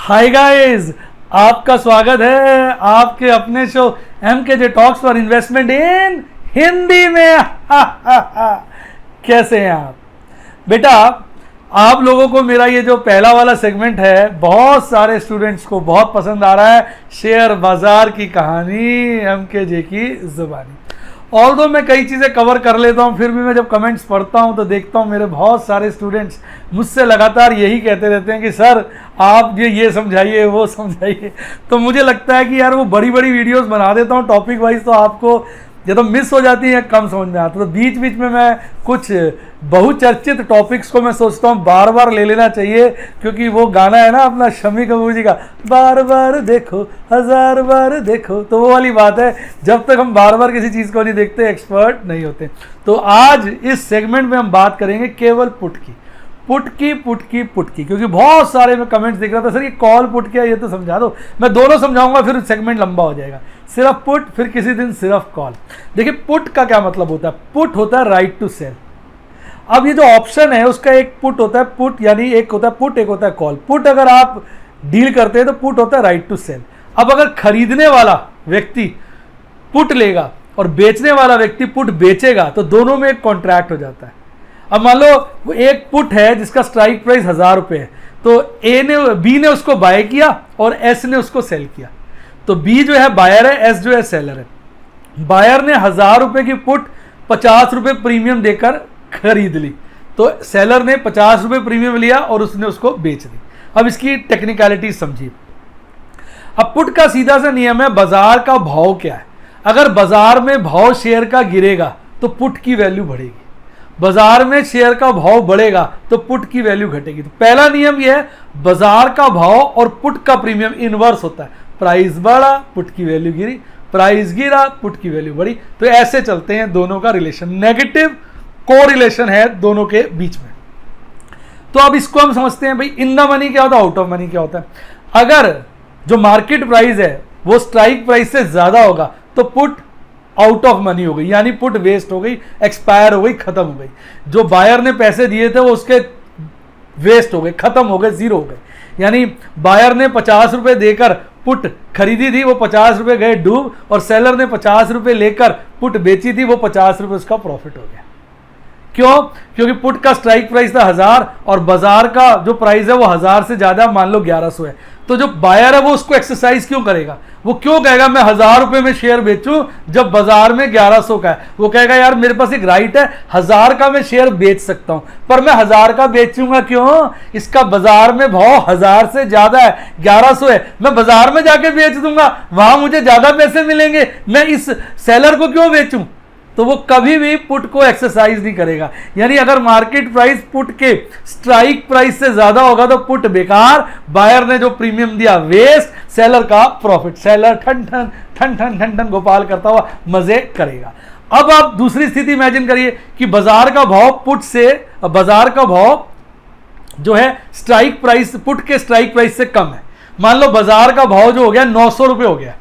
Hi guys, आपका स्वागत है आपके अपने show MKJ talks for investment इन हिंदी में। कैसे हैं आप बेटा? आप लोगों को मेरा ये जो पहला वाला सेगमेंट है बहुत सारे स्टूडेंट्स को बहुत पसंद आ रहा है। शेयर बाजार की कहानी MKJ की जुबानी। ऑल्दो मैं कई चीज़ें कवर कर लेता हूँ, फिर भी मैं जब कमेंट्स पढ़ता हूँ तो देखता हूँ मेरे बहुत सारे स्टूडेंट्स मुझसे लगातार यही कहते रहते हैं कि सर आप ये समझाइए वो समझाइए। तो मुझे लगता है कि यार वो बड़ी बड़ी वीडियोस बना देता हूँ टॉपिक वाइज, तो आपको या तो मिस हो जाती है, कम समझ में आता। तो बीच बीच में मैं कुछ बहुचर्चित टॉपिक्स को मैं सोचता हूँ बार बार ले लेना चाहिए, क्योंकि वो गाना है ना अपना शम्मी कपूर जी का, बार बार देखो हजार बार देखो। तो वो वाली बात है, जब तक हम बार बार किसी चीज़ को नहीं देखते एक्सपर्ट नहीं होते। तो आज इस सेगमेंट में हम बात करेंगे केवल पुट की, क्योंकि बहुत सारे मैं कमेंट्स देख रहा था, सर ये कॉल पुट क्या है ये तो समझा दो। मैं दोनों समझाऊंगा, फिर सेगमेंट लंबा हो जाएगा। सिर्फ पुट, फिर किसी दिन सिर्फ कॉल। देखिए पुट का क्या मतलब होता है? पुट होता है राइट टू सेल। अब ये जो ऑप्शन है उसका एक पुट होता है, पुट यानी एक होता है पुट, एक होता है कॉल। पुट अगर आप डील करते हैं तो पुट होता है राइट टू सेल। अब अगर खरीदने वाला व्यक्ति पुट लेगा और बेचने वाला व्यक्ति पुट बेचेगा तो दोनों में एक कॉन्ट्रैक्ट हो जाता है। अब मान लो वो एक पुट है जिसका स्ट्राइक प्राइस 1000 रुपये है, तो बी ने उसको बाय किया और एस ने उसको सेल किया। तो बी जो है बायर है, एस जो है सेलर है। बायर ने 1000 रुपये की पुट 50 रुपये प्रीमियम देकर खरीद ली, तो सेलर ने 50 रुपये प्रीमियम लिया और उसने उसको बेच दी। अब इसकी टेक्निकलिटी समझिए। अब पुट का सीधा सा नियम है, बाजार का भाव क्या है। अगर बाजार में भाव शेयर का गिरेगा तो पुट की वैल्यू बढ़ेगी, बाजार में शेयर का भाव बढ़ेगा तो पुट की वैल्यू घटेगी। तो पहला नियम यह है, बाजार का भाव और पुट का प्रीमियम इनवर्स होता है। प्राइस बढ़ा पुट की वैल्यू गिरी, प्राइस गिरा पुट की वैल्यू बढ़ी। तो ऐसे चलते हैं दोनों का रिलेशन, नेगेटिव कोरिलेशन है दोनों के बीच में। तो अब इसको हम समझते हैं भाई, इन द मनी क्या होता है, आउट ऑफ मनी क्या होता है। अगर जो मार्केट प्राइस है वो स्ट्राइक प्राइस से ज्यादा होगा तो पुट आउट ऑफ मनी हो गई, यानी पुट वेस्ट हो गई, एक्सपायर हो गई, खत्म हो गई। जो बायर ने पैसे दिए थे वो उसके वेस्ट हो गए, खत्म हो गए, जीरो हो गए। यानी बायर ने 50 रुपये देकर पुट खरीदी थी, वो 50 रुपये गए डूब, और सेलर ने 50 रुपये लेकर पुट बेची थी, वो 50 रुपये उसका प्रॉफिट हो गया। क्यों? क्योंकि पुट का स्ट्राइक प्राइस था 1000 और बाजार का जो प्राइस है वो 1000 से ज्यादा, मान लो 1100 है। तो जो बायर है वो उसको एक्सरसाइज क्यों करेगा? वो क्यों कहेगा मैं 1000 रुपये में शेयर बेचूं जब बाजार में 1100 का है? वो कहेगा यार मेरे पास एक राइट है, 1000 का मैं शेयर बेच सकता हूं, पर मैं 1000 का बेचूंगा क्यों? इसका बाजार में भाव 1000 से ज्यादा है, 1100 है, मैं बाजार में जाके बेच दूंगा, वहां मुझे ज्यादा पैसे मिलेंगे, मैं इस सेलर को क्यों बेचूं? तो वो कभी भी पुट को एक्सरसाइज नहीं करेगा। यानी अगर मार्केट प्राइस पुट के स्ट्राइक प्राइस से ज्यादा होगा तो पुट बेकार, बायर ने जो प्रीमियम दिया वेस्ट, सेलर का प्रॉफिट। सेलर ठन ठन ठन ठन ठन ठन गोपाल करता हुआ मजे करेगा। अब आप दूसरी स्थिति इमेजिन करिए कि बाजार का भाव पुट से, बाजार का भाव जो है स्ट्राइक प्राइस, पुट के स्ट्राइक प्राइस से कम है। मान लो बाजार का भाव जो हो गया 900 रुपये हो गया।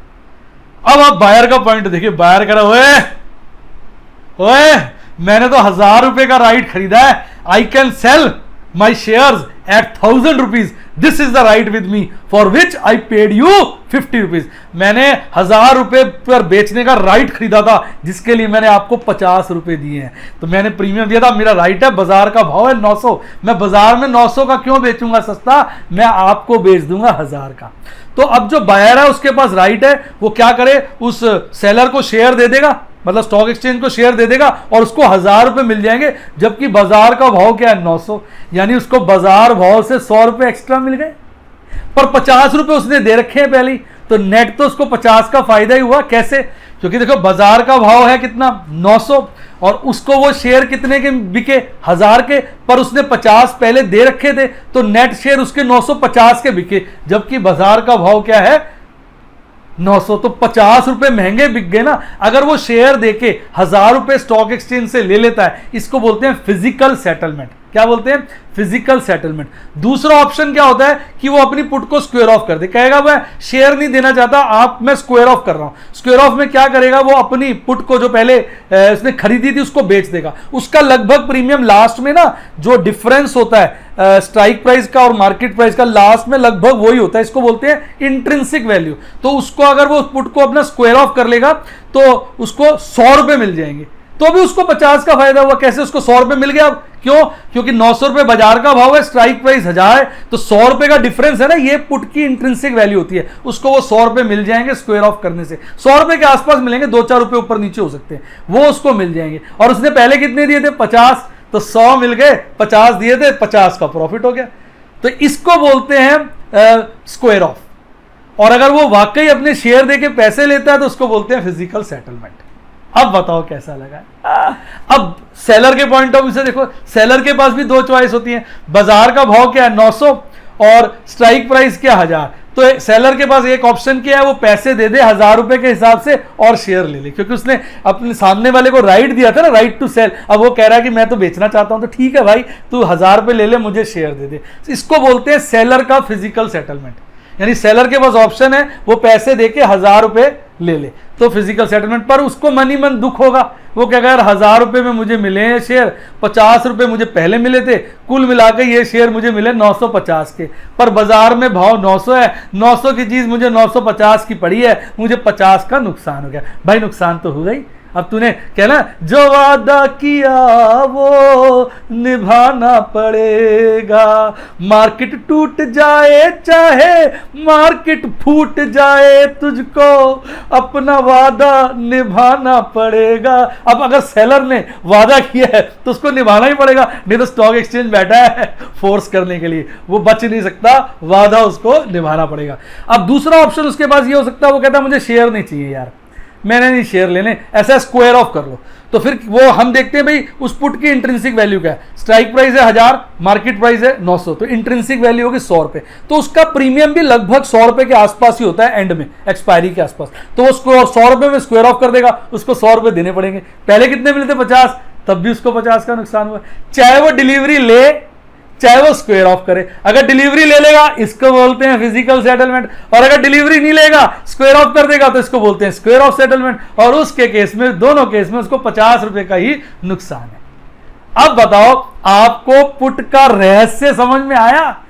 अब आप बायर का पॉइंट देखिए, बायर कह रहा है ओए मैंने तो 1000 रुपए का राइट खरीदा है, I can sell my shares at 1000 rupees, this is the right with me for which I paid you 50 rupees. मैंने 1000 रुपए पर बेचने का राइट खरीदा था जिसके लिए मैंने आपको 50 रुपए दिए हैं। तो मैंने प्रीमियम दिया था, मेरा राइट है, बाजार का भाव है 900, मैं बाजार में 900 का क्यों बेचूंगा सस्ता, मैं आपको बेच दूंगा 1000 का। तो अब जो बायर है उसके पास राइट है, वो क्या करे, उस सेलर को शेयर दे देगा, मतलब स्टॉक एक्सचेंज को शेयर दे देगा और उसको 1000 रुपये मिल जाएंगे, जबकि बाजार का भाव क्या है 900, यानी उसको बाजार भाव से 100 रुपये एक्स्ट्रा मिल गए। पर 50 रुपये उसने दे रखे हैं पहले, तो नेट तो उसको 50 का फायदा ही हुआ। कैसे? क्योंकि देखो बाजार का भाव है कितना 900 और उसको वो शेयर कितने के बिके 1000 के, पर उसने 50 पहले दे रखे थे, तो नेट शेयर उसके 950 के बिके, जबकि बाजार का भाव क्या है 900। तो 50 रुपए महंगे बिक गए ना। अगर वो शेयर देके 1000 रुपए स्टॉक एक्सचेंज से ले लेता है, इसको बोलते हैं फिजिकल सेटलमेंट। क्या बोलते हैं, फिजिकल सेटलमेंट। दूसरा ऑप्शन क्या होता है कि वो अपनी पुट को स्क्वायर ऑफ कर दे, कहेगा मैं शेयर नहीं देना चाहता, आप मैं स्क्वायर ऑफ कर रहा हूं। स्क्वायर ऑफ में क्या करेगा, वो अपनी पुट को जो पहले उसने खरीदी थी उसको बेच देगा। उसका लगभग प्रीमियम लास्ट में ना जो डिफरेंस होता है स्ट्राइक प्राइस का और मार्केट प्राइस का, लास्ट में लगभग वही होता है। इसको बोलते हैं इंट्रिंसिक वैल्यू। तो उसको अगर वो पुट को अपना स्क्वायर ऑफ कर लेगा तो उसको 100 रुपए मिल जाएंगे, तो भी उसको 50 का फायदा हुआ। कैसे उसको 100 रुपए मिल गया, क्यों, क्योंकि 900 रुपए बाजार का भाव है, स्ट्राइक प्राइस 1000 है, तो 100 रुपए का डिफरेंस है ना, ये पुट की इंट्रिंसिक वैल्यू होती है। उसको वो 100 रुपए मिल जाएंगे स्क्वायर ऑफ करने से, 100 रुपए के आसपास मिलेंगे, 2-4 रुपए ऊपर नीचे हो सकते हैं, वो उसको मिल जाएंगे। और उसने पहले कितने दिए थे, 50, तो 100 मिल गए, 50 दिए थे, 50 का प्रॉफिट हो गया। तो इसको बोलते हैं स्क्वायर ऑफ। और अगर वो वाकई अपने शेयर देके पैसे लेता है तो उसको बोलते हैं फिजिकल सेटलमेंट। अब बताओ कैसा लगा। अब सेलर के पॉइंट ऑफ व्यू से देखो, सेलर के पास भी दो चॉइस होती है, बाजार का भाव क्या है 900 और स्ट्राइक प्राइस क्या 1000। तो सेलर के पास एक ऑप्शन क्या है, वो पैसे दे दे 1000 रुपए के हिसाब से और शेयर ले ले, क्योंकि उसने अपने सामने वाले को राइट दिया था ना, राइट टू सेल। अब वो कह रहा है कि मैं तो बेचना चाहता हूं, तो ठीक है भाई तू 1000 रुपए ले ले, मुझे शेयर दे दे। इसको बोलते हैं सेलर का फिजिकल सेटलमेंट। यानी सेलर के पास ऑप्शन है, वो पैसे देके 1000 रुपए ले ले, तो फिजिकल सेटलमेंट। पर उसको मन ही मन दुख होगा, वो क्या अगर 1000 रुपए में मुझे मिले हैं शेयर, 50 रुपए मुझे पहले मिले थे, कुल मिलाकर ये शेयर मुझे मिले 950 के, पर बाजार में भाव 900 है, 900 की चीज मुझे 950 की पड़ी है, मुझे 50 का नुकसान हो गया। भाई नुकसान तो हो गई। अब तूने कहना जो वादा किया वो निभाना पड़ेगा, मार्केट टूट जाए चाहे मार्केट फूट जाए, तुझको अपना वादा निभाना पड़ेगा। अब अगर सेलर ने वादा किया है तो उसको निभाना ही पड़ेगा, नहीं तो स्टॉक एक्सचेंज बैठा है फोर्स करने के लिए, वो बच नहीं सकता, वादा उसको निभाना पड़ेगा। अब दूसरा ऑप्शन उसके पास ये हो सकता है, वो कहता है मुझे शेयर नहीं चाहिए यार, मैंने नहीं शेयर लेने, ऐसा स्क्वायर ऑफ कर लो। तो फिर वो हम देखते हैं भाई उस पुट की इंट्रिंसिक वैल्यू क्या है, स्ट्राइक प्राइस है 1000, मार्केट प्राइस है 900, तो इंट्रिंसिक वैल्यू होगी 100 रुपए। तो उसका प्रीमियम भी लगभग 100 रुपए के आसपास ही होता है, एंड में एक्सपायरी के आसपास। तो वो 100 रुपए में स्क्वायर ऑफ कर देगा, उसको 100 रुपए देने पड़ेंगे। पहले कितने मिले थे 50, तब भी उसको 50 का नुकसान हुआ। चाहे वो डिलीवरी ले चाहे वो स्क्वायर ऑफ करे, अगर डिलीवरी ले लेगा इसको बोलते हैं फिजिकल सेटलमेंट, और अगर डिलीवरी नहीं लेगा स्क्वायर ऑफ कर देगा तो इसको बोलते हैं स्क्वायर ऑफ सेटलमेंट। और उसके केस में, दोनों केस में उसको 50 रुपए का ही नुकसान है। अब बताओ आपको पुट का रहस्य समझ में आया?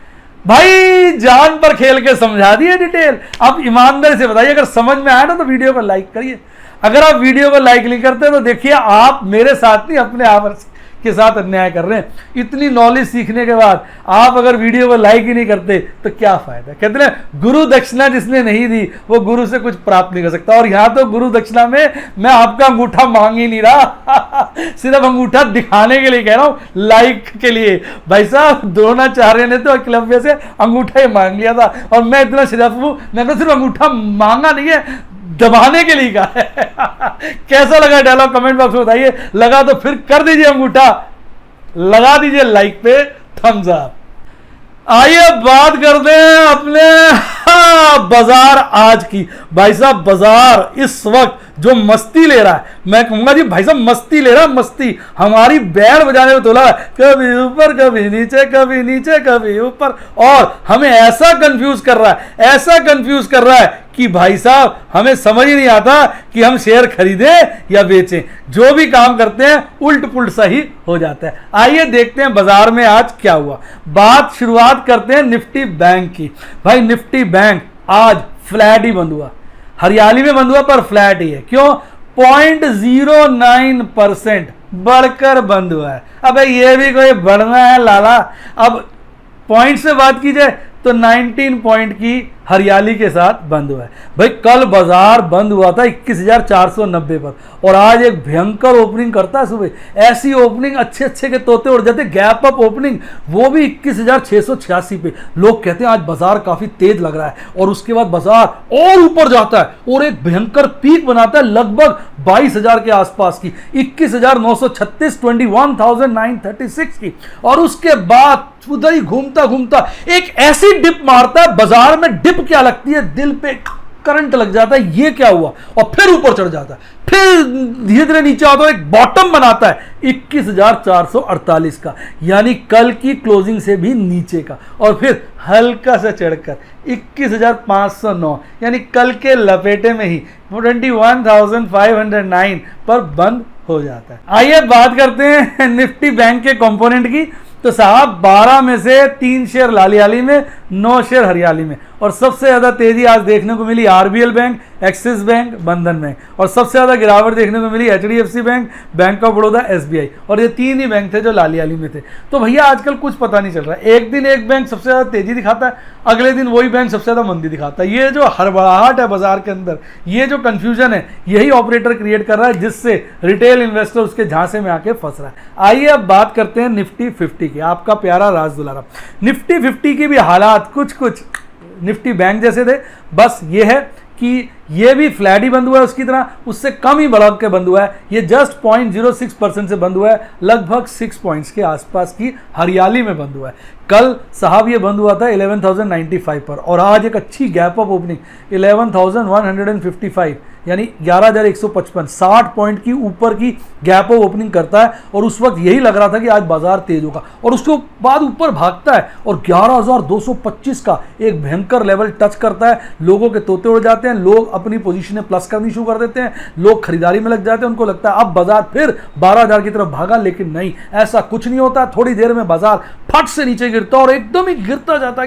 भाई जान पर खेल के समझा दिए डिटेल। अब ईमानदारी से बताइए, अगर समझ में आया ना तो वीडियो को लाइक करिए। अगर आप वीडियो को लाइक नहीं करते तो देखिए आप मेरे साथ नहीं अपने आप के साथ अन्याय कर रहे हैं। इतनी नॉलेज सीखने के बाद आप अगर वीडियो को लाइक ही नहीं करते तो क्या फायदा। कहते हैं गुरु दक्षिणा जिसने नहीं दी वो गुरु से कुछ प्राप्त नहीं कर सकता। और यहां तो गुरु दक्षिणा में मैं आपका अंगूठा मांग ही नहीं रहा सिर्फ अंगूठा दिखाने के लिए कह रहा हूं, लाइक के लिए। भाई साहब द्रोणाचार्य ने तो एकलव्य से अंगूठा ही मांग लिया था, और मैं इतना सिर्फ हूं, मैंने सिर्फ अंगूठा मांगा नहीं है, दबाने के लिए कहा है कैसा लगा डायलॉग कमेंट बॉक्स में बताइए। लगा तो फिर कर दीजिए अंगूठा, लगा दीजिए लाइक पे थम्स अप। आइए बात करते हैं अपने बाजार आज की। भाई साहब बाजार इस वक्त जो मस्ती ले रहा है, मैं कहूंगा जी भाई साहब मस्ती ले रहा है, मस्ती हमारी बैंड बजाने में तोला है, कभी ऊपर कभी नीचे कभी नीचे कभी ऊपर, और हमें ऐसा कंफ्यूज कर रहा है, ऐसा कंफ्यूज कर रहा है कि भाई साहब हमें समझ ही नहीं आता कि हम शेयर खरीदें या बेचें। जो भी काम करते हैं उल्ट पुल्ट सही हो जाता है। आइए देखते हैं बाजार में आज क्या हुआ। बात शुरुआत करते हैं निफ्टी बैंक की। भाई निफ्टी बैंक आज फ्लैट ही बंद हुआ, हरियाली में बंद हुआ पर फ्लैट ही है। क्यों? 0.09% बढ़कर बंद हुआ है। अब ये भी कोई बढ़ना है लाला। अब पॉइंट से बात की जाए तो 19 पॉइंट की हरियाली के साथ बंद हुआ है। भाई कल बाजार बंद हुआ था 21,490 पर, और आज एक भयंकर ओपनिंग करता है सुबह। ऐसी ओपनिंग अच्छे अच्छे के तोते उड़ जाते, गैप अप ओपनिंग, वो भी 21,686 पे। लोग कहते हैं आज बाजार काफी तेज लग रहा है, और उसके बाद बाजार और ऊपर जाता है और एक भयंकर पीक बनाता है लगभग 22,000 के आसपास की, 21,936, 21,936 की। और उसके बाद उधर ही घूमता घूमता एक ऐसी डिप मारता है। बाजार में डिप क्या लगती है? दिल पे करंट लग जाता है, ये क्या हुआ, और फिर ऊपर चढ़ जाता है, फिर धीरे धीरे नीचे आता है, एक बॉटम बनाता है 21,448 का, यानी कल की क्लोजिंग से भी नीचे का, और फिर हल्का सा चढ़कर 21,509 यानी कल के लपेटे में ही 21,509 पर बंद हो जाता है। आइए बात करते हैं निफ्टी बैंक के कंपोनेंट की। तो साहब 12 में से 3 शेयर लालियाली में, 9 शेयर हरियाली में, और सबसे ज्यादा तेजी आज देखने को मिली RBL bank, Axis bank, Bandhan bank, और सबसे ज्यादा गिरावट देखने को मिली HDFC bank, bank of Baroda, SBI, और ये 3 ही बैंक थे जो लालियाली में थे। तो भैया आजकल कुछ पता नहीं चल रहा है, एक दिन एक बैंक सबसे ज्यादा तेजी दिखाता है, अगले दिन वही बैंक सबसे ज्यादा मंदी दिखाता है। ये जो हड़बड़ाहट है बाजार के अंदर, ये जो कंफ्यूजन है, यही ऑपरेटर क्रिएट कर रहा है, जिससे रिटेल इन्वेस्टर उसके झांसे में आके फंस रहा है। आइए अब बात करते हैं निफ्टी 50 की, आपका प्यारा राज दुलारा। निफ्टी 50 की भी हालात कुछ निफ्टी बैंक जैसे थे, बस ये है कि ये भी फ्लैट ही बंद हुआ है उसकी तरह, उससे कम ही बढ़ के बंद हुआ है। ये जस्ट 0.06% से बंद हुआ है, लगभग 6 पॉइंट्स के आसपास की हरियाली में बंद हुआ है। कल साहब ये बंद हुआ था 11,095 पर, और आज एक अच्छी गैप अप ओपनिंग 11,155 यानी 11,155, 60 पॉइंट की ऊपर की गैप अप ओपनिंग करता है, और उस वक्त यही लग रहा था कि आज बाजार तेज होगा, और उसके बाद ऊपर भागता है और 11,225 का एक भयंकर लेवल टच करता है। लोगों के तोते उड़ जाते हैं, लोग अपनी पोजीशनें प्लस करनी शुरू कर देते हैं, लोग खरीदारी में लग जाते हैं, उनको लगता है अब बाजार फिर 12,000 की तरफ भागा, लेकिन नहीं, ऐसा कुछ नहीं होता। थोड़ी देर में बाजार फट से नीचे गिरता और एकदम ही गिरता जाता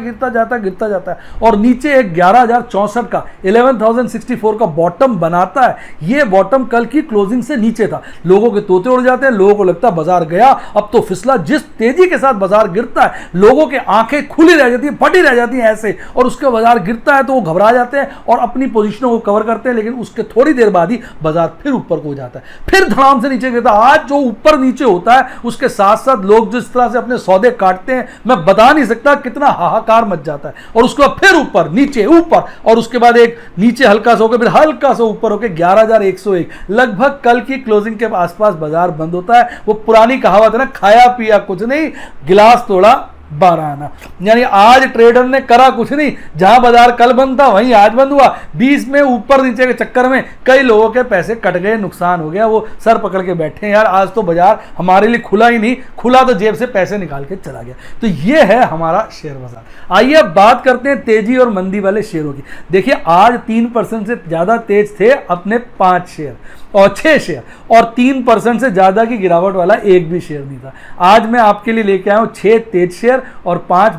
है, और नीचे एक 11,064 का 11,064 का बॉटम बनाता है। ये बॉटम कल की क्लोजिंग से नीचे था, लोगों के तोते उड़ जाते हैं, लोगों को लगता है बाजार गया, अब तो फिसला। जिस तेजी के साथ बाजार गिरता है, लोगों के आंखें खुली रह जाती है, फटी रह जाती हैं ऐसे, और उसके बाजार गिरता है तो वो घबरा जाते हैं और अपनी पोजीशनों को कवर करते हैं, लेकिन उसके थोड़ी देर बाद ही बाजार फिर ऊपर को जाता है, फिर धड़ाम से नीचे गिरता है। आज जो ऊपर नीचे होता है, उसके साथ साथ लोग जिस तरह से अपने सौदे काटते हैं, मैं बता नहीं सकता कितना हाहाकार मच जाता है। और उसके बाद फिर ऊपर नीचे ऊपर, और उसके बाद एक नीचे हल्का सा होकर फिर हल्का सा ऊपर होकर 11,101, लगभग कल की क्लोजिंग के आसपास बाजार बंद होता है। वो पुरानी कहावत है ना, खाया पिया कुछ नहीं, गिलास तोड़ा 12 आना, यानी आज ट्रेडर ने करा कुछ नहीं, जहां बाजार कल बंद था वहीं आज बंद हुआ। 20 में ऊपर नीचे के चक्कर में कई लोगों के पैसे कट गए, नुकसान हो गया, वो सर पकड़ के बैठे हैं, यार आज तो बाजार हमारे लिए खुला ही नहीं, खुला तो जेब से पैसे निकाल के चला गया। तो ये है हमारा शेयर बाजार। आइए अब बात करते हैं तेजी और मंदी वाले शेयरों की। देखिए आज 3% से ज्यादा तेज थे अपने 5 शेयर और 6 शेयर, और 3% से ज्यादा की गिरावट वाला एक भी शेयर नहीं था। आज मैं आपके लिए लेके आया हूं 6 तेज शेयर और 5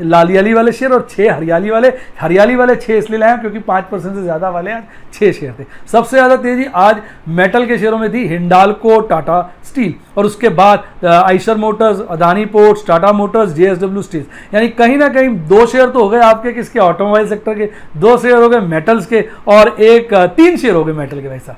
लालियाली वाले शेयर और 6 हरियाली वाले 6 इसलिए लाए क्योंकि 5% से ज्यादा वाले आज 6 शेयर थे। सबसे ज्यादा तेजी आज मेटल के शेयरों में थी, हिंडाल्को, टाटा स्टील, और उसके बाद Eicher Motors, Adani ports, Tata Motors, JSW steel, यानी कहीं ना कहीं 2 शेयर तो हो गए आपके किसके, ऑटोमोबाइल सेक्टर के, 2 शेयर हो गए मेटल्स के, और 3 शेयर हो गए मेटल के, वैसा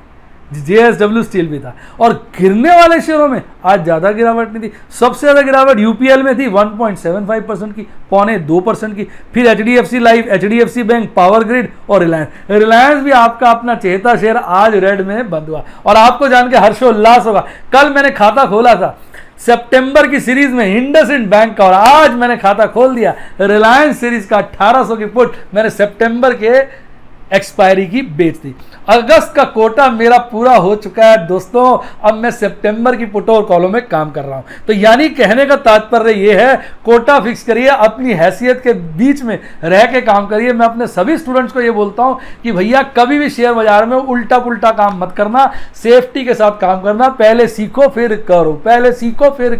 जेएसडब्ल्यू स्टील भी था। और गिरने वाले शेयरों में आज ज्यादा गिरावट नहीं थी। सबसे ज्यादा गिरावट यूपीएल में थी 1.75% की, 0.2% की, फिर HDFC life, HDFC bank, power grid और रिलायंस भी आपका अपना चहेता शेयर आज रेड में बंद हुआ। और आपको जान के हर्षोल्लास होगा, कल मैंने खाता खोला था सितंबर की सीरीज में इंडसइंड बैंक का, और आज मैंने खाता खोल दिया रिलायंस सीरीज का 1800 की पुट मैंने सितंबर के एक्सपायरी की बेच दी। अगस्त का कोटा मेरा पूरा हो चुका है दोस्तों, अब मैं सितंबर की पुटों और कॉलों में काम कर रहा हूं। तो यानी कहने का तात्पर्य यह है, कोटा फिक्स करिए, अपनी हैसियत के बीच में रह के काम करिए। मैं अपने सभी स्टूडेंट्स को यह बोलता हूं कि भैया कभी भी शेयर बाजार में उल्टा पुल्टा काम मत करना, सेफ्टी के साथ काम करना, पहले सीखो फिर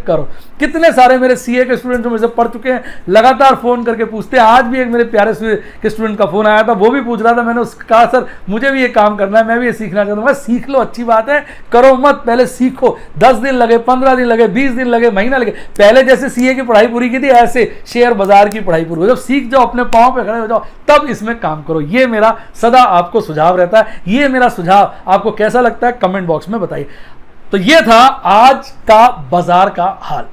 करो। कितने सारे मेरे सीए के स्टूडेंट जो मुझसे पढ़ चुके हैं लगातार फोन करके पूछते हैं। आज भी एक मेरे प्यारे के स्टूडेंट का फोन आया था, वो भी पूछ रहा था, मैंने उसका कहा सर मुझे भी ये काम करना है, मैं भी ये सीखना चाहता हूँ। सीख लो, अच्छी बात है, करो मत, पहले सीखो। 10 दिन लगे, 15 दिन लगे, 20 दिन लगे, महीना लगे, पहले जैसे सीए की पढ़ाई पूरी की थी ऐसे शेयर बाजार की पढ़ाई पूरी हो। जब सीख जाओ, अपने पांव पे खड़े हो जाओ, तब इसमें काम करो। ये मेरा सदा आपको सुझाव रहता है। ये मेरा सुझाव आपको कैसा लगता है कमेंट बॉक्स में बताइए। तो ये था आज का बाजार का हाल।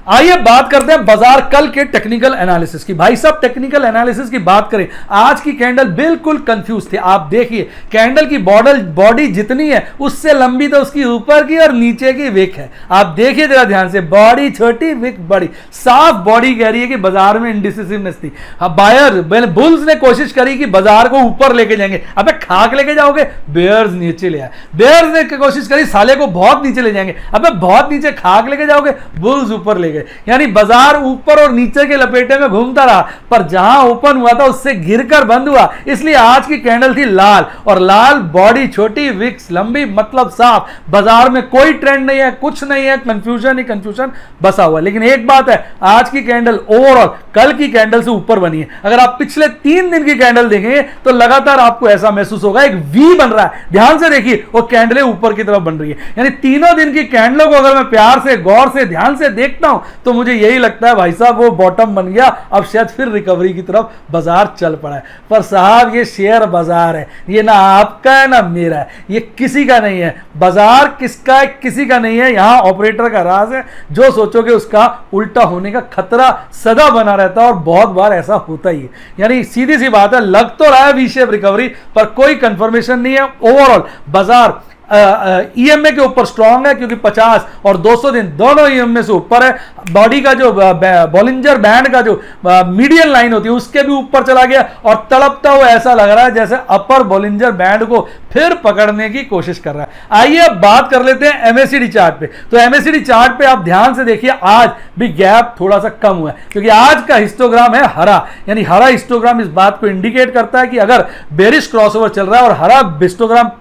आइए बात करते हैं बाजार कल के टेक्निकल एनालिसिस की। भाई साहब टेक्निकल एनालिसिस की बात करें, आज की कैंडल बिल्कुल कंफ्यूज थी। आप देखिए कैंडल की बॉडी जितनी है उससे लंबी तो उसकी ऊपर की और नीचे की विक है। आप देखिए जरा ध्यान से, बॉडी छोटी विक बड़ी, साफ बॉडी कह रही है कि बाजार में इंडिसिसिवनेस थी। बायर बुल्स ने कोशिश करी कि बाजार को ऊपर लेके जाएंगे, अबे खाक लेके जाओगे, बेयर्स नीचे ले आए। बेयर्स ने कोशिश करी साले को बहुत नीचे ले जाएंगे, अबे बहुत नीचे खाक लेके जाओगे, बुल्स ऊपर ले गए। यानी बाजार ऊपर और नीचे के लपेटे में घूमता रहा, पर जहां ओपन हुआ था उससे गिरकर बंद हुआ। इसलिए आज की कैंडल थी लाल, और लाल बॉडी छोटी विक्स लंबी, मतलब साफ बाजार में कोई ट्रेंड नहीं है, कुछ नहीं है, कंफ्यूजन ही कंफ्यूजन बसा हुआ। लेकिन एक बात है, आज की कैंडल ओवरऑल कल की कैंडल से ऊपर बनी है। अगर आप पिछले 3 दिन की कैंडल देखेंगे तो लगातार आपको ऐसा महसूस होगा एक वी बन रहा है। ध्यान से देखिए, वो कैंडलें ऊपर की तरफ बन रही है। यानी तीनों दिन की कैंडलों को अगर मैं प्यार से, गौर से, ध्यान से देखता हूं तो मुझे यही लगता है भाई साहब वो बॉटम बन गया, अब शायद फिर रिकवरी की तरफ बाजार चल पड़ा है। पर साहब ये शेयर बाजार है, ये ना आपका है ना मेरा है, ये किसी का नहीं है। बाजार किसका है? किसी का नहीं है। यहां ऑपरेटर का राज है, जो सोचोगे उसका उल्टा होने का खतरा सदा बना रहता है, और बहुत बार ऐसा होता ही है। यानी सीधी सी बात है, लग तो रहा है वी शेप रिकवरी, पर कोई कंफर्मेशन नहीं है। ओवरऑल बाजार ईएमए के ऊपर स्ट्रांग है, क्योंकि 50 और 200 दिन दोनों ईएमए से ऊपर है। बॉडी का जो बॉलिंजर बैंड का जो मीडियन लाइन होती है उसके भी ऊपर चला गया, और तड़पता हुआ ऐसा लग रहा है जैसे अपर बॉलिंजर बैंड को फिर पकड़ने की कोशिश कर रहा है। आइए अब बात कर लेते हैं एमएसीडी चार्ट पे। तो एमएसीडी चार्ट पे आप ध्यान से देखिए, आज भी गैप थोड़ा सा कम हुआ है, क्योंकि आज का हिस्टोग्राम है हरा। यानी हरा हिस्टोग्राम इस बात को इंडिकेट करता है कि अगर बेरिश क्रॉसओवर चल रहा है और हरा हिस्टोग्राम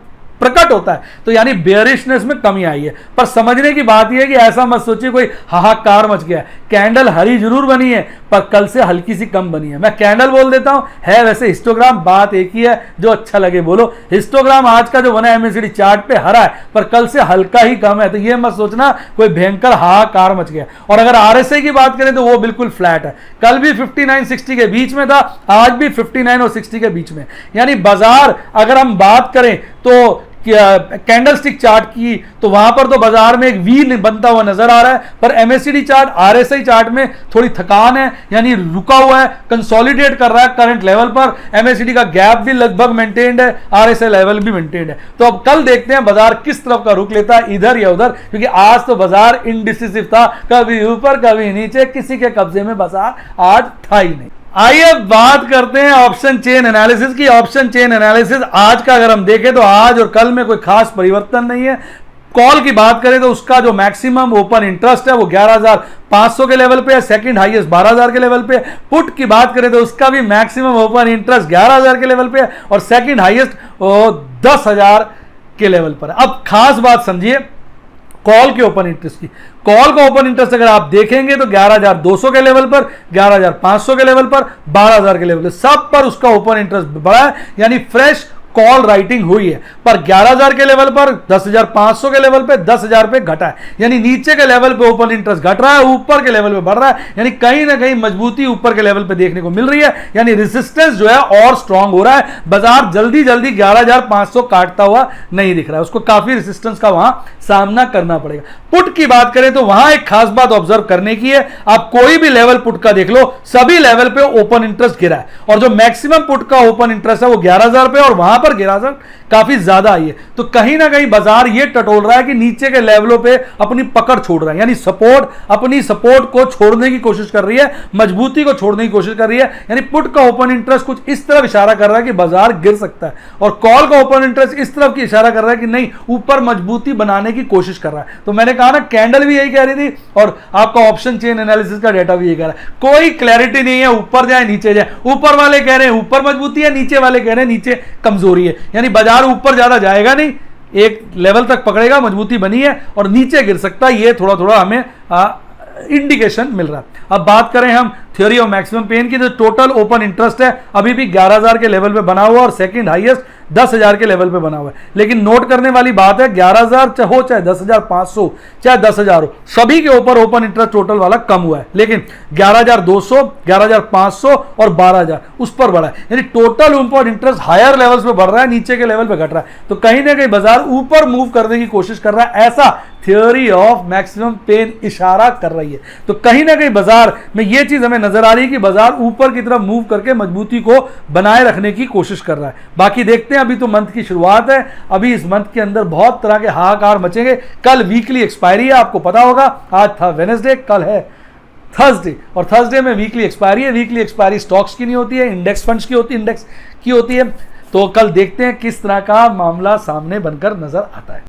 प्रकट होता है तो यानी बेयरिशनेस में कमी आई है। पर समझने की बात यह है कि ऐसा मत सोचिए कोई हाहाकार मच गया है। कैंडल हरी जरूर बनी है, पर कल से हल्की सी कम बनी है। मैं कैंडल बोल देता हूं, है वैसे हिस्टोग्राम, बात एक ही है, जो अच्छा लगे बोलो। हिस्टोग्राम आज का जो बना है एमएसीडी चार्ट पे हरा है, पर कल से हल्का ही कम है। तो यह मत सोचना कोई भयंकर हाहाकार मच गया। और अगर आरएसआई की बात करें तो वो बिल्कुल फ्लैट है। कल भी 59-60 के बीच में था, आज भी 59 और 60 के बीच में। यानी बाजार अगर हम बात करें तो कैंडल स्टिक चार्ट की, तो वहां पर तो बाजार में एक वी बनता हुआ नजर आ रहा है, पर एमएसीडी चार्ट, आरएसआई चार्ट में थोड़ी थकान है, यानी रुका हुआ है, कंसोलिडेट कर रहा है करंट लेवल पर। एमएसीडी का गैप भी लगभग मेंटेन्ड है, आरएसआई लेवल भी मेंटेन्ड है। तो अब कल देखते हैं बाजार किस तरफ का रुख लेता है, इधर या उधर, क्योंकि आज तो बाजार इनडिसिसिव था, कभी ऊपर कभी नीचे, किसी के कब्जे में बाजार आज था ही नहीं। आइए बात करते हैं ऑप्शन चेन एनालिसिस की। ऑप्शन चेन एनालिसिस आज का अगर हम देखें तो आज और कल में कोई खास परिवर्तन नहीं है। कॉल की बात करें तो उसका जो मैक्सिमम ओपन इंटरेस्ट है वो 11,500 के लेवल पे है, सेकंड हाईएस्ट 12,000 के लेवल पे है। पुट की बात करें तो उसका भी मैक्सिमम ओपन इंटरेस्ट 11,000 के लेवल पे है, और सेकंड हाईएस्ट 10,000 के लेवल पर है। अब खास बात समझिए कॉल के ओपन इंटरेस्ट की। कॉल का ओपन इंटरेस्ट अगर आप देखेंगे तो 11,200 के लेवल पर, 11,500 के लेवल पर, 12,000 के लेवल पर, सब पर उसका ओपन इंटरेस्ट बढ़ा है, यानी फ्रेश कॉल राइटिंग हुई है। पर 11,000 के लेवल पर, 10,500 के लेवल पे 10,000 पे घटा है, यानी नीचे के लेवल पे ओपन इंटरेस्ट घट रहा है, ऊपर के लेवल पे बढ़ रहा है, यानी कहीं ना कहीं मजबूती ऊपर के लेवल पे देखने को मिल रही है। यानी रेजिस्टेंस जो है और स्ट्रांग हो रहा है। बाजार जल्दी जल्दी 11,500 काटता हुआ नहीं दिख रहा है, उसको काफी रेजिस्टेंस का वहां सामना करना पड़ेगा। पुट की बात करें तो वहां एक खास बात ऑब्जर्व करने की है, आप कोई भी लेवल पुट का देख लो, सभी लेवल पे ओपन इंटरेस्ट गिरा है, और जो मैक्सिमम पुट का ओपन इंटरेस्ट है वो 11,000 पे, और वहां पर 11,000 काफी ज्यादा आई है। तो कहीं ना कहीं बाजार ये टटोल रहा है कि नीचे के लेवलों पे अपनी पकड़ छोड़ रहा है, यानी सपोर्ट, अपनी सपोर्ट को छोड़ने की कोशिश कर रही है, मजबूती को छोड़ने की कोशिश कर रही है। यानी पुट का ओपन इंटरेस्ट कुछ इस तरफ इशारा कर रहा है कि बाजार गिर सकता है, और कॉल का ओपन इंटरेस्ट इस तरफ की इशारा कर रहा है कि नहीं, ऊपर मजबूती बनाने की कोशिश कर रहा है। तो मैंने कहा ना, कैंडल भी यही कह रही थी और आपका ऑप्शन चेन एनालिसिस का डेटा भी यही कह रहा है। कोई क्लैरिटी नहीं है, ऊपर जाए नीचे जाए, ऊपर वाले कह रहे हैं ऊपर मजबूती है, नीचे वाले कह रहे हैं नीचे कमजोरी है। यानी बाजार ऊपर ज्यादा जाएगा नहीं, एक लेवल तक पकड़ेगा, मजबूती बनी है, और नीचे गिर सकता है, ये थोड़ा थोड़ा हमें इंडिकेशन मिल रहा है। अब बात करें हम थ्योरी ऑफ मैक्सिमम पेन की, तो टोटल ओपन इंटरेस्ट है अभी भी 11,000 के लेवल पे बना हुआ, और सेकंड हाईएस्ट 10,000 के लेवल पे बना हुआ है। लेकिन नोट करने वाली बात है 11,000 हो चाहे 10,500 चाहे 10,000 हो, सभी के ऊपर ओपन इंटरेस्ट टोटल वाला कम हुआ है, लेकिन 11,200, 11,500 और 12,000 उस पर बढ़ा है। यानी total open interest higher levels पे बढ़ रहा है, नीचे के लेवल पे घट रहा है। तो कहीं ना कहीं बाजार ऊपर मूव करने की कोशिश कर रहा है, ऐसा थ्योरी ऑफ मैक्सिमम पेन इशारा कर रही है। तो कहीं ना कहीं बाजार में यह चीज हमें नजर आ रही है कि बाजार ऊपर की तरफ मूव करके मजबूती को बनाए रखने की कोशिश कर रहा है। बाकी देखते हैं, अभी तो मंथ की शुरुआत है, अभी इस मंथ के अंदर बहुत तरह के हाहाकार मचेंगे। कल वीकली एक्सपायरी है, आपको पता होगा, आज था वेडनेसडे, कल है थर्सडे, और थर्सडे में वीकली एक्सपायरी है। वीकली एक्सपायरी स्टॉक्स की नहीं होती है, इंडेक्स फंड्स की होती है, इंडेक्स की होती है। तो कल देखते हैं किस तरह का मामला सामने बनकर नजर आता है।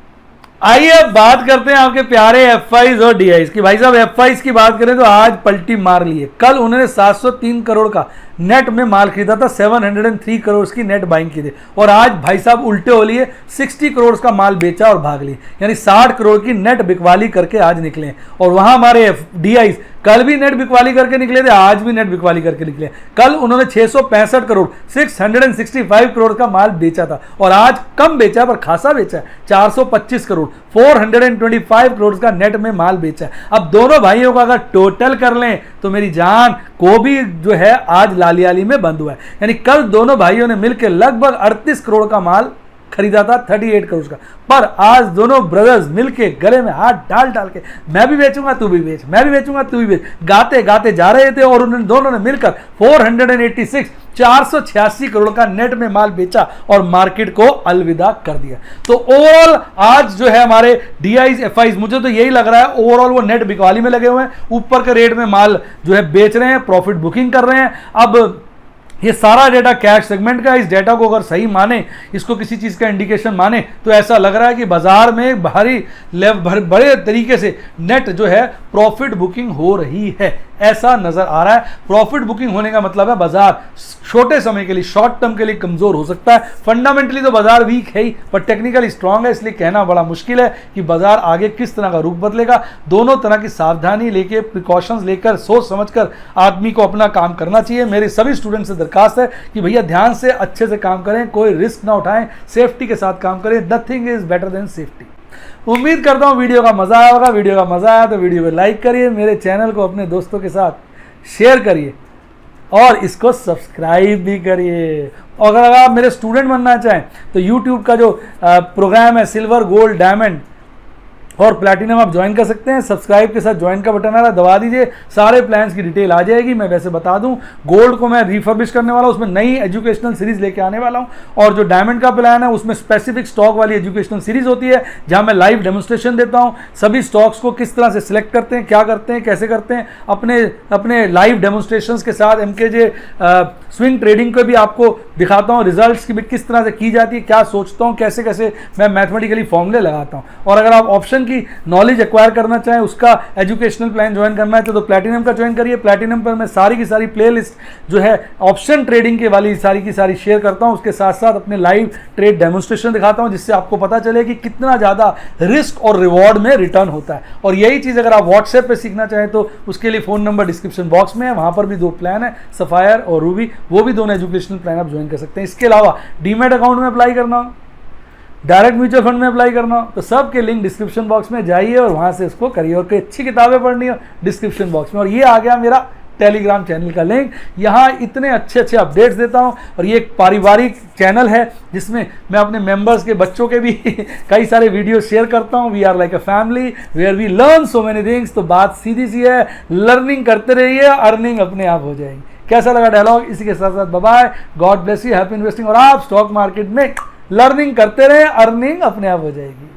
आइए अब बात करते हैं आपके प्यारे एफआईज और डीआईज की। भाई साहब एफआईज की बात करें तो आज पलटी मार ली है। कल उन्होंने 703 करोड़ का नेट में माल खरीदा था, 703 करोड़ की नेट बाइंग की थी, और आज भाई साहब उल्टे हो लिए, 60 करोड़ का माल बेचा और भाग लिए, यानी 60 करोड़ की नेट बिकवाली करके आज निकले। और वहां हमारे डीआईज कल भी नेट बिकवाली करके निकले थे, आज भी नेट बिकवाली करके निकले। कल उन्होंने 665 करोड़ 665 करोड़ का माल बेचा था, और आज कम बेचा पर खासा बेचा है, 425 करोड़ 425 करोड़ का नेट में माल बेचा है। अब दोनों भाइयों का अगर टोटल कर लें तो मेरी जान को भी जो है आज लालियाली में बंद हुआ है। यानी कल दोनों भाइयों ने मिलकर लगभग 38 करोड़ का माल खरीदा था, 38 करोड़ का। पर आज दोनों ब्रदर्स मिलके गले में हाथ डाल डाल के मैं भी बेचूंगा तू भी बेच, मैं भी बेचूंगा तू भी बेच, गाते गाते जा रहे थे, और उन्होंने दोनों ने मिलकर 486 करोड़ का नेट में माल बेचा और मार्केट को अलविदा कर दिया। तो ओवरऑल आज जो है हमारे डीआईज एफआईज, मुझे तो यही लग रहा है ओवरऑल वो नेट बिकवाली में लगे हुए हैं, ऊपर के रेट में माल जो है बेच रहे हैं, प्रॉफिट बुकिंग कर रहे हैं। अब ये सारा डेटा कैश सेगमेंट का, इस डेटा को अगर सही माने, इसको किसी चीज़ का इंडिकेशन माने, तो ऐसा लग रहा है कि बाजार में बड़े तरीके से नेट जो है प्रॉफिट बुकिंग हो रही है, ऐसा नजर आ रहा है। प्रॉफिट बुकिंग होने का मतलब है बाजार छोटे समय के लिए, शॉर्ट टर्म के लिए कमजोर हो सकता है। फंडामेंटली तो बाजार वीक है ही, पर टेक्निकली स्ट्रांग है, इसलिए कहना बड़ा मुश्किल है कि बाजार आगे किस तरह का रुख बदलेगा। दोनों तरह की सावधानी लेके, प्रिकॉशंस लेकर, सोच समझकर आदमी को अपना काम करना चाहिए। मेरे सभी स्टूडेंट से दरखास्त है कि भैया ध्यान से अच्छे से काम करें, कोई रिस्क ना उठाएं, सेफ्टी के साथ काम करें। Nothing is better than safety. उम्मीद करता हूं वीडियो का मजा आया होगा। वीडियो का मजा आया तो वीडियो को लाइक करिए, मेरे चैनल को अपने दोस्तों के साथ शेयर करिए, और इसको सब्सक्राइब भी करिए। और अगर आप मेरे स्टूडेंट बनना चाहें तो यूट्यूब का जो प्रोग्राम है सिल्वर, गोल्ड, डायमंड और प्लैटिनम, आप ज्वाइन कर सकते हैं। सब्सक्राइब के साथ ज्वाइन का बटन आ रहा है, दबा दीजिए, सारे प्लान्स की डिटेल आ जाएगी। मैं वैसे बता दूं, गोल्ड को मैं रिफर्बिश करने वाला हूं, उसमें नई एजुकेशनल सीरीज लेके आने वाला हूं, और जो डायमंड का प्लान है उसमें स्पेसिफिक स्टॉक वाली एजुकेशनल सीरीज होती है, जहां मैं लाइव डेमोन्स्ट्रेशन देता हूं, सभी स्टॉक्स को किस तरह से सिलेक्ट करते हैं, क्या करते हैं, कैसे करते हैं, अपने लाइव डेमोन्स्ट्रेशन के साथ MKJ स्विंग ट्रेडिंग को भी आपको दिखाता हूँ, रिजल्ट्स की भी किस तरह से की जाती है, क्या सोचता हूँ, कैसे कैसे मैं मैथमेटिकली फॉर्मूले लगाता हूँ। और अगर आप ऑप्शन की नॉलेज एक्वायर करना चाहें, उसका एजुकेशनल प्लान ज्वाइन करना है तो प्लैटिनम का ज्वाइन करिए। प्लैटिनम पर मैं सारी की सारी प्लेलिस्ट जो है ऑप्शन ट्रेडिंग के वाली सारी की सारी शेयर करता हूँ, उसके साथ साथ अपने लाइव ट्रेड डेमोन्स्ट्रेशन दिखाता हूँ, जिससे आपको पता चले कि कितना ज़्यादा रिस्क और रिवॉर्ड में रिटर्न होता है। और यही चीज़ अगर आप व्हाट्सएप पे सीखना चाहें तो उसके लिए फ़ोन नंबर डिस्क्रिप्शन बॉक्स में है, वहाँ पर भी 2 प्लान है, सफायर और रूबी, वो भी दोनों एजुकेशनल प्लान आप ज्वाइन कर सकते हैं। इसके अलावा डीमैट अकाउंट में अप्लाई करना, डायरेक्ट म्यूचुअल फंड में अप्लाई करना, तो सबके लिंक डिस्क्रिप्शन बॉक्स में जाइए और वहां से इसको करिए। और कोई अच्छी किताबें पढ़नी हो डिस्क्रिप्शन बॉक्स में। और ये आ गया मेरा टेलीग्राम चैनल का लिंक, यहाँ इतने अच्छे अच्छे अपडेट्स देता हूँ। और ये एक पारिवारिक चैनल है जिसमें मैं अपने मेंबर्स के बच्चों के भी कई सारे वीडियो शेयर करता हूँ। We are like a family where we learn so many things. तो बात सीधी सी है, लर्निंग करते रहिए, अर्निंग अपने आप हो जाएगी। कैसा लगा डायलॉग? इसी के साथ साथ bye bye, god bless you, happy investing. और आप स्टॉक मार्केट में लर्निंग करते रहे, अर्निंग अपने आप हो जाएगी।